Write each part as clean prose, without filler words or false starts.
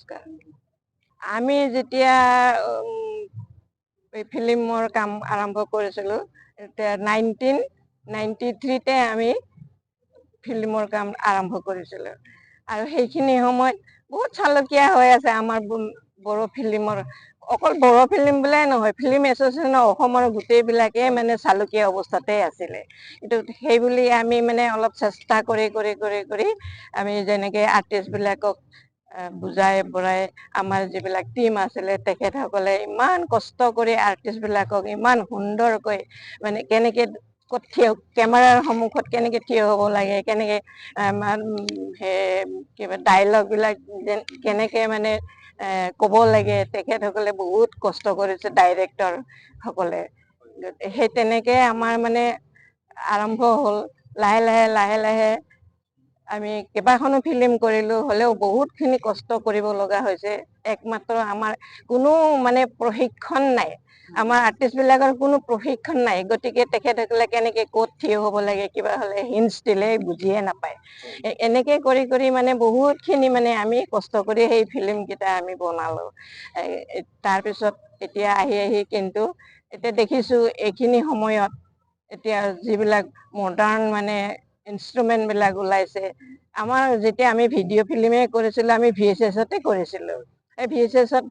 নমস্কাৰ। আমি যেতিয়া ফিল্মৰ কাম আৰম্ভ কৰিছিলোঁ, এতিয়া 1993তে আমি ফিল্মৰ কাম আৰম্ভ কৰিছিলোঁ আৰু সেইখিনি সময়ত বহুত চালুকীয়া হৈ আছে আমাৰ বড়ো ফিল্মৰ। অকল বড়ো ফিল্ম বুলিয়ে নহয়, ফিল্ম এছ'চিয়েশ্যন অসমৰ গোটেইবিলাকে মানে চালুকীয়া অৱস্থাতে আছিলে। কিন্তু সেইবুলি আমি মানে অলপ চেষ্টা কৰি আমি যেনেকৈ আৰ্টিষ্টবিলাকক বুজাই বঢ়াই আমাৰ যিবিলাক টিম আছিলে তেখেতসকলে ইমান কষ্ট কৰি আৰ্টিষ্টবিলাকক ইমান সুন্দৰকৈ মানে কেনেকৈ কেমেৰাৰ সন্মুখত কেনেকৈ থিয় হ'ব লাগে, কেনেকৈ কিবা ডাইলগবিলাক কেনেকৈ মানে ক'ব লাগে, তেখেতসকলে বহুত কষ্ট কৰিছে ডাইৰেক্টৰসকলে। সেই তেনেকৈ আমাৰ মানে আৰম্ভ হ'ল। লাহে লাহে আমি কেইবাখনো ফিল্ম কৰিলোঁ, হ'লেও বহুতখিনি কষ্ট কৰিব লগা হৈছে। একমাত্ৰ আমাৰ কোনো মানে প্ৰশিক্ষণ নাই, আমাৰ আৰ্টিষ্টবিলাকৰ কোনো প্ৰশিক্ষণ নাই। গতিকে তেখেতসকলে কেনেকৈ ক'ত থিয় হ'ব লাগে, কিবা হ'লে হিণ্টছ দিলে বুজিয়ে নাপায়। এনেকৈ কৰি মানে বহুতখিনি মানে আমি কষ্ট কৰি সেই ফিল্মকেইটা আমি বনালোঁ। তাৰপিছত এতিয়া আহি কিন্তু এতিয়া দেখিছোঁ এইখিনি সময়ত এতিয়া যিবিলাক মডাৰ্ণ মানে ইনষ্ট্ৰুমেণ্টবিলাক ওলাইছে। আমাৰ যেতিয়া আমি ভিডিঅ' ফিল্মেই কৰিছিলোঁ, আমি VHSতে কৰিছিলোঁ। এই VHSত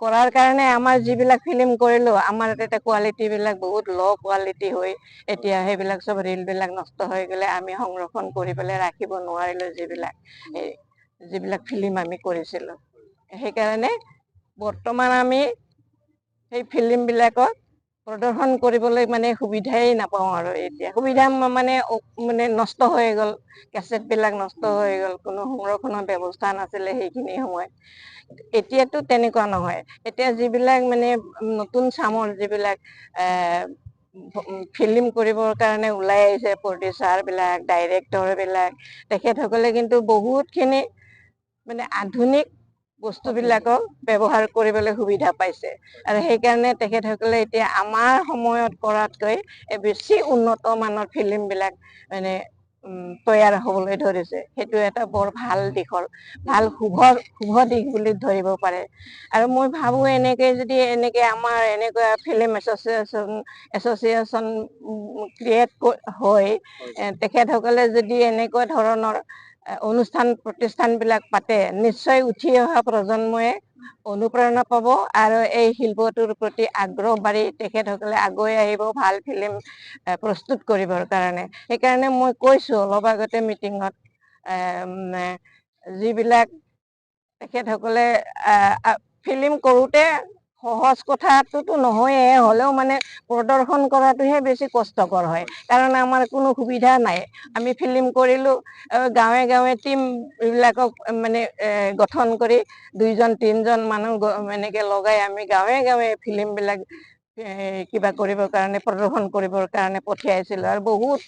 কৰাৰ কাৰণে আমাৰ যিবিলাক ফিল্ম কৰিলোঁ, আমাৰ এতিয়া কোৱালিটিবিলাক বহুত ল' কোৱালিটি হৈ এতিয়া সেইবিলাক চব ৰিলবিলাক নষ্ট হৈ গ'লে আমি সংৰক্ষণ কৰি পেলাই ৰাখিব নোৱাৰিলোঁ যিবিলাক ফিল্ম আমি কৰিছিলোঁ। সেইকাৰণে বৰ্তমান আমি সেই ফিল্মবিলাকত প্ৰদৰ্শন কৰিবলৈ মানে সুবিধাই নাপাওঁ আৰু এতিয়া সুবিধা মানে নষ্ট হৈ গ'ল, কেছেটবিলাক নষ্ট হৈ গ'ল, কোনো সংৰক্ষণৰ ব্যৱস্থা নাছিলে সেইখিনি সময়ত। এতিয়াতো তেনেকুৱা নহয়। এতিয়া যিবিলাক মানে নতুন চামৰ যিবিলাক ফিল্ম কৰিবৰ কাৰণে ওলাই আহিছে, প্ৰডিউচাৰবিলাক, ডাইৰেক্টৰবিলাক, তেখেতসকলে কিন্তু বহুতখিনি মানে আধুনিক বস্তুবিলাকক ব্যৱহাৰ কৰিবলৈ সুবিধা পাইছে আৰু সেইকাৰণে তেখেতসকলে এতিয়া আমাৰ সময়ত কৰাতকৈ বেছি উন্নত মানৰ ফিল্মবিলাক মানে তৈয়াৰ হ'বলৈ ধৰিছে। সেইটো এটা বৰ ভাল দিশৰ শুভ দিশ বুলি ধৰিব পাৰে। আৰু মই ভাবোঁ এনেকৈ আমাৰ এনেকুৱা ফিল্ম এছ'চিয়েশ্যন ক্ৰিয়েট হৈ তেখেতসকলে যদি এনেকুৱা ধৰণৰ অনুষ্ঠান প্ৰতিষ্ঠানবিলাক পাতে, নিশ্চয় উঠি অহা প্ৰজন্মই অনুপ্ৰেৰণা পাব আৰু এই শিল্পটোৰ প্ৰতি আগ্ৰহ বাঢ়ি তেখেতসকলে আগুৱাই আহিব ভাল ফিল্ম প্ৰস্তুত কৰিবৰ কাৰণে। সেইকাৰণে মই কৈছোঁ অলপ আগতে মিটিঙত, যিবিলাক তেখেতসকলে ফিল্ম কৰোঁতে সহজ কথাটোতো নহয়েই, হ'লেও মানে প্ৰদৰ্শন কৰাটোহে বেছি কষ্টকৰ হয়। কাৰণ আমাৰ কোনো সুবিধা নাই। আমি ফিল্ম কৰিলোঁ, গাঁৱে গাঁৱে টিমবিলাকক মানে গঠন কৰি 2জন 3জন মানুহ এনেকৈ লগাই আমি গাঁৱে গাঁৱে ফিল্মবিলাক কিবা কৰিবৰ কাৰণে প্ৰদৰ্শন কৰিবৰ কাৰণে পঠিয়াইছিলোঁ। আৰু বহুত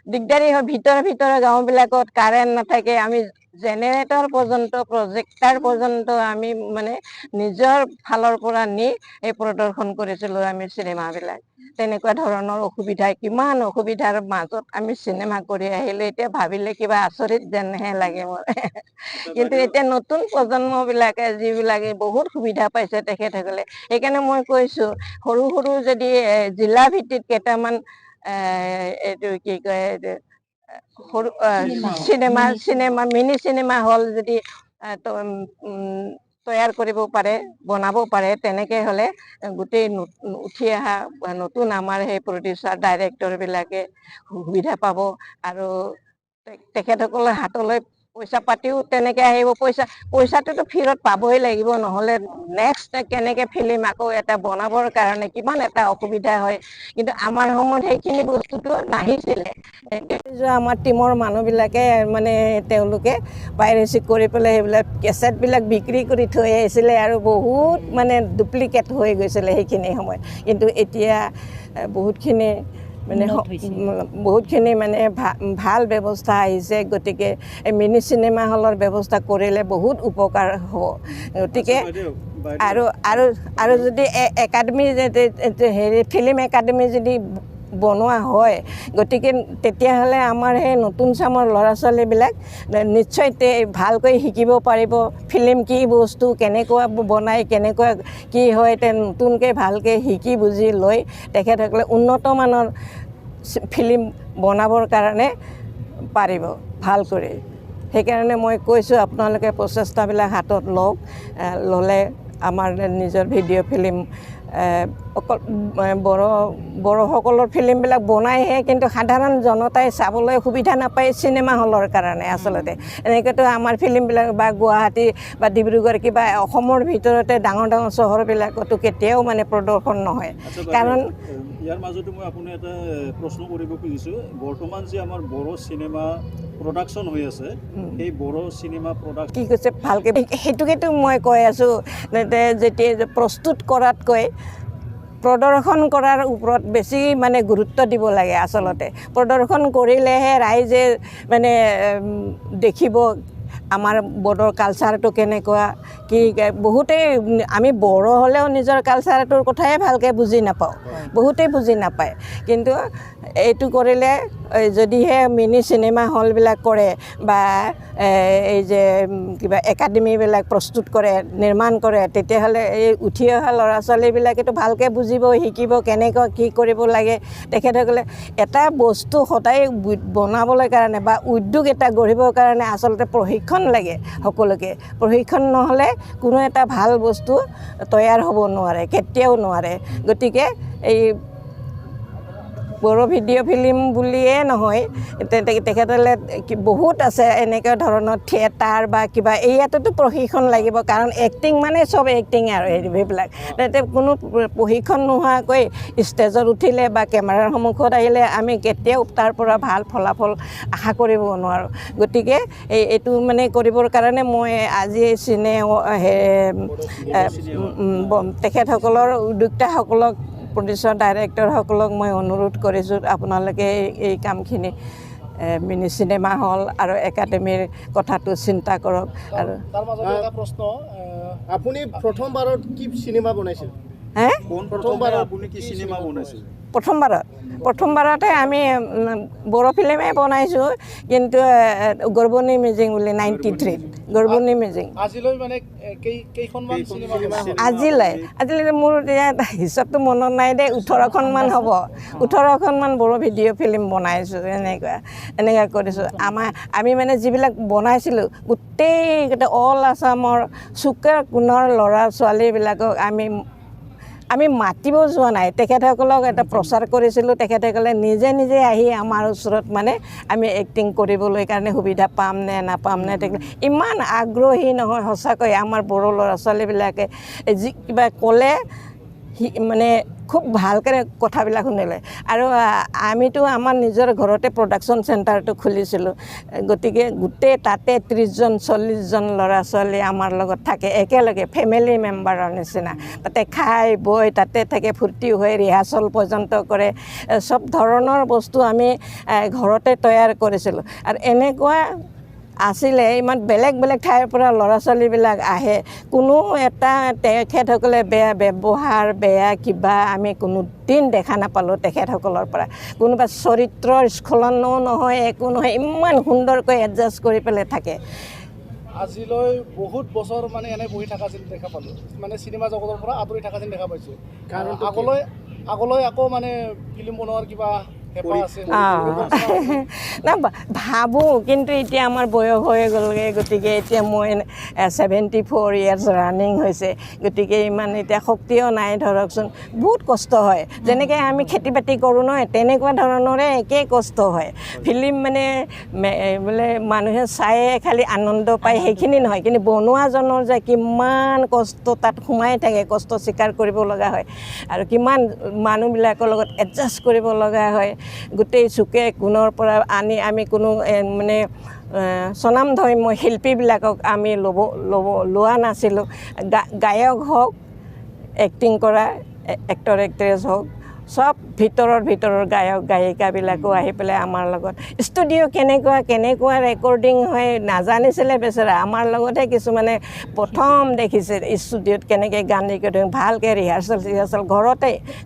দিগদাৰী হয়, ভিতৰৰ গাঁওবিলাকত কাৰেণ্ট নাথাকে। আমি জেনেৰেটৰ পৰ্যন্ত, প্ৰজেক্টাৰ পৰ্যন্ত আমি মানে নিজৰ ফালৰ পৰা নি এই প্ৰদৰ্শন কৰিছিলোঁ আমি চিনেমাবিলাক। তেনেকুৱা ধৰণৰ কিমান অসুবিধাৰ মাজত আমি চিনেমা কৰি আহিলোঁ। এতিয়া ভাবিলে কিবা আচৰিত যেনহে লাগে মোৰ। কিন্তু এতিয়া নতুন প্ৰজন্মবিলাকে যিবিলাকে বহুত সুবিধা পাইছে তেখেতসকলে। সেইকাৰণে মই কৈছোঁ, সৰু যদি জিলা ভিত্তিত কেইটামান এইটো কি কয় সৰু মিনি চিনেমা হল যদি তৈয়াৰ কৰিব পাৰে, বনাব পাৰে, তেনেকৈ হ'লে গোটেই উঠি অহা নতুন আমাৰ সেই প্ৰডিউচাৰ ডাইৰেক্টৰবিলাকে সুবিধা পাব আৰু তেখেতসকলৰ হাতলৈ পইচা পাতিও তেনেকৈ আহিব। পইচাটোতো ফ্ৰীত পাবই লাগিব, নহ'লে নেক্সট কেনেকৈ ফিল্ম আকৌ এটা বনাবৰ কাৰণে কিমান এটা অসুবিধা হয়। কিন্তু আমাৰ সময়ত সেইখিনি বস্তুটো নাহিছিলে। আমাৰ টিমৰ মানুহবিলাকে মানে তেওঁলোকে পাইৰেচি কৰি পেলাই সেইবিলাক কেছেটবিলাক বিক্ৰী কৰি থৈ আহিছিলে আৰু বহুত মানে ডুপ্লিকেট হৈ গৈছিলে সেইখিনি সময়ত। কিন্তু এতিয়া বহুতখিনি মানে ভাল ব্যৱস্থা আহিছে। গতিকে এই মিনি চিনেমা হলৰ ব্যৱস্থা কৰিলে বহুত উপকাৰ হ'ব। গতিকে আৰু যদি একাডেমি ফিল্ম একাডেমি যদি বনোৱা হয় গতিকে তেতিয়াহ'লে আমাৰ সেই নতুন চামৰ ল'ৰা ছোৱালীবিলাক নিশ্চয় ভালকৈ শিকিব পাৰিব ফিল্ম কি বস্তু কেনেকুৱা বনায় কেনেকুৱা কি হয় নতুনকৈ ভালকৈ শিকি বুজি লৈ তেখেতসকলে উন্নত মানৰ ফিল্ম বনাবৰ কাৰণে পাৰিব ভাল কৰি সেইকাৰণে মই কৈছোঁ আপোনালোকে প্ৰচেষ্টাবিলাক হাতত লওক ল'লে আমাৰ নিজৰ ভিডিঅ' ফিল্ম অকল বড়োসকলৰ ফিল্মবিলাক বনাইহে কিন্তু সাধাৰণ জনতাই চাবলৈ সুবিধা নাপায় চিনেমা হলৰ কাৰণে আচলতে এনেকৈতো আমাৰ ফিল্মবিলাক বা গুৱাহাটী বা ডিব্ৰুগড় কিবা অসমৰ ভিতৰতে ডাঙৰ ডাঙৰ চহৰবিলাকতো কেতিয়াও মানে প্ৰদৰ্শন নহয় কাৰণ ইয়াৰ মাজতে মই আপুনি এটা প্ৰশ্ন কৰিব খুজিছোঁ বৰ্তমান যে আমাৰ বড়ো চিনেমা প্ৰডাকশ্যন হৈ আছে সেই বড়ো চিনেমা প্ৰডাকশ্যন কি কৈছে ভালকৈ সেইটোকেতো মই কৈ আছোঁ যেতিয়া প্ৰস্তুত কৰাতকৈ প্ৰদৰ্শন কৰাৰ ওপৰত বেছি মানে গুৰুত্ব দিব লাগে আচলতে প্ৰদৰ্শন কৰিলেহে ৰাইজে মানে দেখিব আমাৰ বড়োৰ কালচাৰটো কেনেকুৱা কি বহুতেই আমি বড়ো হ'লেও নিজৰ কালচাৰটোৰ কথাই ভালকৈ বুজি নাপাওঁ বহুতেই বুজি নাপায় কিন্তু এইটো কৰিলে যদিহে মিনি চিনেমা হলবিলাক কৰে বা এই যে কিবা একাডেমিবিলাক প্ৰস্তুত কৰে নিৰ্মাণ কৰে তেতিয়াহ'লে এই উঠি অহা ল'ৰা ছোৱালীবিলাকেতো ভালকৈ বুজিব শিকিব কেনেকুৱা কি কৰিব লাগে তেখেতসকলে এটা বস্তু সদায় বনাবলৈ কাৰণে বা উদ্যোগ এটা গঢ়িবৰ কাৰণে আচলতে প্ৰশিক্ষণ লাগে সকলোকে প্ৰশিক্ষণ নহ'লে কোনো এটা ভাল বস্তু তৈয়াৰ হ'ব নোৱাৰে কেতিয়াও নোৱাৰে গতিকে এই বড়ো ভিডিঅ' ফিল্ম বুলিয়ে নহয় তেখেতসকলে বহুত আছে এনেকুৱা ধৰণৰ থিয়েটাৰ বা কিবা ইয়াততো প্ৰশিক্ষণ লাগিব কাৰণ এক্টিং মানে চব এক্টিং আৰু সেইবিলাক তাতে কোনো প্ৰশিক্ষণ নোহোৱাকৈ ষ্টেজত উঠিলে বা কেমেৰাৰ সন্মুখত আহিলে আমি কেতিয়াও তাৰ পৰা ভাল ফলাফল আশা কৰিব নোৱাৰোঁ গতিকে এইটো মানে কৰিবৰ কাৰণে মই আজি তেখেতসকলৰ উদ্যোক্তাসকলক প্ৰডিউচাৰ ডাইৰেক্টৰসকলক মই অনুৰোধ কৰিছোঁ আপোনালোকে এই কামখিনি মিনি চিনেমা হল আৰু একাডেমিৰ কথাটো চিন্তা কৰক আৰু তাৰ মাজতে এটা প্ৰশ্ন আপুনি প্ৰথমবাৰত কি চিনেমা বনাইছিল প্ৰথমবাৰ আপুনি কি চিনেমা বনাইছিল প্ৰথমবাৰতে আমি বড়ো ফিল্মেই বনাইছোঁ কিন্তু গৰ্বনী মিজিং বুলি 93 গৰ্বনী মিজিং আজিলৈ মানে কেইখনমান চিনেমা আজিলৈ মোৰ এতিয়া হিচাপটো মনত নাই দেই 18খনমান হ'ব 18খনমান বড়ো ভিডিঅ' ফিল্ম বনাইছোঁ এনেকুৱা কৰিছোঁ আমি মানে যিবিলাক বনাইছিলোঁ গোটেই অল আছামৰ চুকে কোণৰ ল'ৰা ছোৱালীবিলাকক আমি মাতিব যোৱা নাই তেখেতসকলক এটা প্ৰচাৰ কৰিছিলোঁ তেখেতসকলে নিজে নিজে আহি আমাৰ ওচৰত মানে আমি এক্টিং কৰিবলৈ কাৰণে সুবিধা পাম নে নাপাম নে ইমান আগ্ৰহী নহয় সঁচাকৈ আমাৰ বড়ো ল'ৰা ছোৱালীবিলাকে যি কিবা ক'লে মানে খুব ভালকৈ কথাবিলাক শুনিলে আৰু আমিতো আমাৰ নিজৰ ঘৰতে প্ৰডাকশ্যন চেণ্টাৰটো খুলিছিলোঁ গতিকে গোটেই তাতে 30জন 40জন ল'ৰা ছোৱালী আমাৰ লগত থাকে একেলগে ফেমিলি মেম্বাৰৰ নিচিনা তাতে খাই বৈ তাতে থাকে ফূৰ্তি হৈ ৰিহাৰ্চল পৰ্যন্ত কৰে চব ধৰণৰ বস্তু আমি ঘৰতে তৈয়াৰ কৰিছিলোঁ আৰু এনেকুৱা আছিলে ইমান বেলেগ বেলেগ ঠাইৰ পৰা ল'ৰা ছোৱালীবিলাক আহে কোনো এটা তেখেতসকলে বেয়া ব্যৱহাৰ বেয়া কিবা আমি কোনো দিন দেখা নাপালোঁ তেখেতসকলৰ পৰা কোনোবা চৰিত্ৰৰ স্খলনো নহয় একো নহয় ইমান সুন্দৰকৈ এডজাষ্ট কৰি পেলাই থাকে আজিলৈ বহুত বছৰ মানে এনে বহি থকা যেন দেখা পালোঁ মানে চিনেমা জগতৰ পৰা আঁতৰি থকা যেন দেখা পাইছোঁ কাৰণ আগলৈ আকৌ মানে ফিল্ম বনোৱাৰ কিবা না ভাবোঁ কিন্তু এতিয়া আমাৰ বয়স হৈ গ'লগৈ গতিকে এতিয়া মই 74 ইয়াৰ্ছ ৰানিং হৈছে গতিকে ইমান এতিয়া শক্তিও নাই ধৰকচোন বহুত কষ্ট হয় যেনেকৈ আমি খেতি বাতি কৰোঁ নহয় তেনেকুৱা ধৰণৰে একেই কষ্ট হয় ফিল্ম মানে বোলে মানুহে চায়ে খালি আনন্দ পায় সেইখিনি নহয় কিন্তু বনোৱাজনৰ যে কিমান কষ্ট তাত সোমাই থাকে কষ্ট স্বীকাৰ কৰিব লগা হয় আৰু কিমান মানুহবিলাকৰ লগত এডজাষ্ট কৰিব লগা হয় গোটেই চুকে কোণৰ পৰা আনি আমি কোনো মানে স্বনামধন্য শিল্পীবিলাকক আমি লোৱা নাছিলোঁ গায়ক হওক এক্টিং কৰা এক্টৰ এক্ট্ৰেছ হওক চব ভিতৰৰ গায়ক গায়িকাবিলাকো আহি পেলাই আমাৰ লগত ষ্টুডিঅ' কেনেকুৱা ৰেকৰ্ডিং হয় নাজানিছিলে বেচেৰা আমাৰ লগতহে কিছুমানে প্ৰথম দেখিছে ষ্টুডিঅ'ত কেনেকৈ গান ৰেকৰ্ডিং ভালকৈ ৰিহাৰ্চেল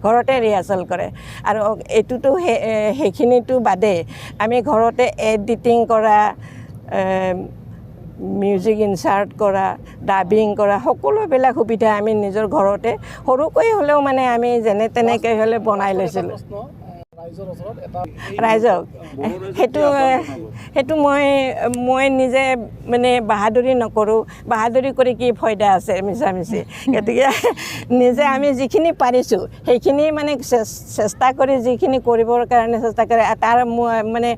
ঘৰতে ৰিহাৰ্চেল কৰে আৰু এইটোতো সেইখিনিতো বাদেই আমি ঘৰতে এডিটিং কৰা মিউজিক ইনচাৰ্ট কৰা ডাবিং কৰা সকলোবিলাক সুবিধা আমি নিজৰ ঘৰতে সৰুকৈ হ'লেও মানে আমি যেনে তেনেকৈ হ'লে বনাই লৈছিলোঁ ৰাইজক সেইটো মই নিজে মানে বাহাদুৰি নকৰোঁ বাহাদুৰি কৰি কি ফাইদা আছে মিছামিছি গতিকে নিজে আমি যিখিনি পাৰিছোঁ সেইখিনি মানে চেষ্টা কৰি যিখিনি কৰিবৰ কাৰণে চেষ্টা কৰে তাৰ মানে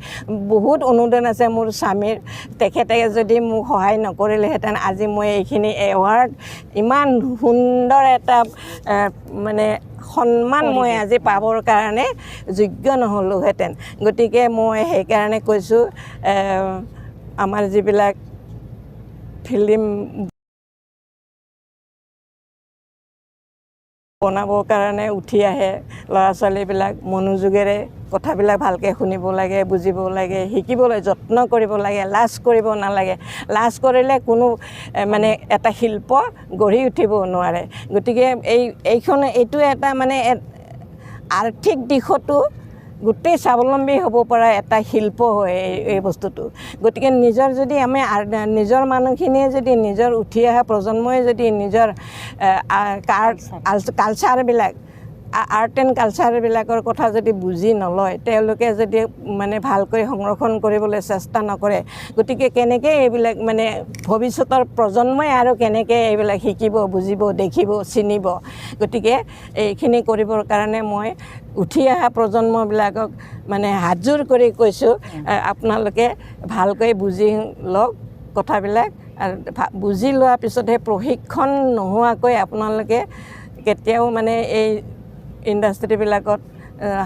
বহুত অনুদান আছে মোৰ স্বামীৰ তেখেতে যদি মোক সহায় নকৰিলেহেঁতেন আজি মই এইখিনি এৱাৰ্ড ইমান সুন্দৰ এটা মানে সন্মান মই আজি পাবৰ কাৰণে যোগ্য নহ'লোহেঁতেন গতিকে মই সেইকাৰণে কৈছোঁ আমাৰ যিবিলাক ফিল্ম বনাবৰ কাৰণে উঠি আহে ল'ৰা ছোৱালীবিলাক মনোযোগেৰে কথাবিলাক ভালকৈ শুনিব লাগে বুজিব লাগে শিকিব লাগে যত্ন কৰিব লাগে লাজ কৰিব নালাগে লাজ কৰিলে কোনো মানে এটা শিল্প গঢ়ি উঠিব নোৱাৰে গতিকে এইটো এটা মানে আৰ্থিক দিশতো গোটেই স্বাৱলম্বী হ'ব পৰা এটা শিল্প হয় এই বস্তুটো গতিকে যদি আমি নিজৰ মানুহখিনিয়ে যদি নিজৰ উঠি অহা প্ৰজন্মই যদি নিজৰ কালচাৰবিলাক আৰ্ট এণ্ড কালচাৰবিলাকৰ কথা যদি বুজি নলয় তেওঁলোকে যদি মানে ভালকৈ সংৰক্ষণ কৰিবলৈ চেষ্টা নকৰে গতিকে কেনেকৈ এইবিলাক মানে ভৱিষ্যতৰ প্ৰজন্মই আৰু কেনেকৈ এইবিলাক শিকিব বুজিব দেখিব চিনিব গতিকে এইখিনি কৰিবৰ কাৰণে মই উঠি অহা প্ৰজন্মবিলাকক মানে হাতযোৰ কৰি কৈছোঁ আপোনালোকে ভালকৈ বুজি লওক কথাবিলাক আৰু বুজি লোৱাৰ পিছতহে প্ৰশিক্ষণ নোহোৱাকৈ আপোনালোকে কেতিয়াও মানে এই ইণ্ডাষ্ট্ৰীবিলাকত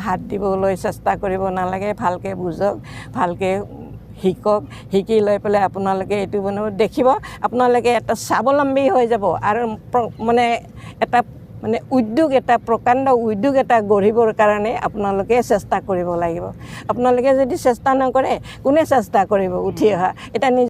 হাত দিবলৈ চেষ্টা কৰিব নালাগে ভালকৈ বুজক ভালকৈ শিকক শিকি লৈ পেলাই আপোনালোকে এইটো বনাব দেখিব আপোনালোকে এটা স্বাৱলম্বী হৈ যাব আৰু মানে এটা মানে প্ৰকাণ্ড উদ্যোগ এটা গঢ়িবৰ কাৰণে আপোনালোকে চেষ্টা কৰিব লাগিব আপোনালোকে যদি চেষ্টা নকৰে কোনে চেষ্টা কৰিব উঠি অহা এটা